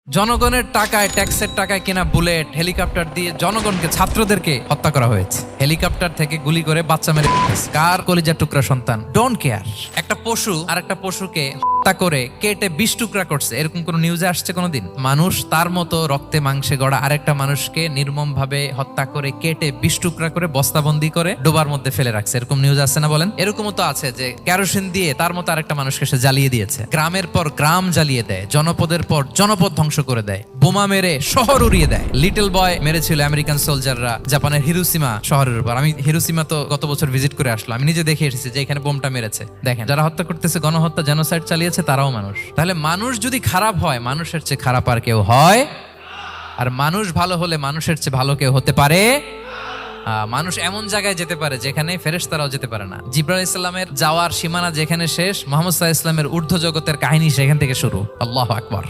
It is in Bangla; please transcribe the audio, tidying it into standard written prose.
জনগণের টাকায়, ট্যাক্সের টাকায় কেনা বুলেট, হেলিকপ্টার দিয়ে জনগণকে, ছাত্রদেরকে হত্যা করা হয়েছে। হেলিকপ্টার থেকে গুলি করে বাচ্চা মেরে ফেলেছে। কার কলিজার টুকরা সন্তান? Don't care. একটা পশু আর একটা পশুকে হত্যা করে কেটে 20 টুকরা করছে, এরকম কোন নিউজে আসছে কোনোদিন? মানুষ তার মতো রক্তে মাংসে গড়া আরেকটা মানুষকে নির্মম ভাবে হত্যা করে কেটে 20 টুকরা করে বস্তাবন্দি করে ডোবার মধ্যে ফেলে রাখছে, এরকম নিউজ আছে না বলেন? এরকমও তো আছে যে কেরোসিন দিয়ে তার মতো আরেকটা মানুষকে সে জ্বালিয়ে দিয়েছে। গ্রামের পর গ্রাম জ্বালিয়ে দেয়, জনপদের পর জনপদ ধ্বংস করে দেয়, বোমা মেরে শহর উড়িয়ে দেয়। লিটল বয় মেরেছিল আমেরিকান সোলজাররা জাপানের হিরোশিমা শহরের উপর। আমি হিরোশিমা তো গত বছর ভিজিট করে আসলাম, আমি নিজে দেখে এসেছি যে এখানে বোমটা মেরেছে। দেখেন, যারা হত্যা করতেছে, গণহত্যা, জেনোসাইড চালিয়েছে, তারাও মানুষ। তাহলে মানুষ যদি খারাপ হয়, মানুষের চেয়ে খারাপ আর কেউ হয়? আর মানুষ ভালো হলে মানুষের চেয়ে ভালো কেউ হতে পারে? মানুষ এমন জায়গায় যেতে পারে যেখানে ফেরেশতারাও যেতে পারে না। জিবরাইল ইসলামের যাওয়ার সীমানা যেখানে শেষ, মুহাম্মদ সাল্লাল্লাহু আলাইহি ওয়াসাল্লামের ঊর্ধ্ব জগতের কাহিনী সেখান থেকে শুরু। আল্লাহু আকবার।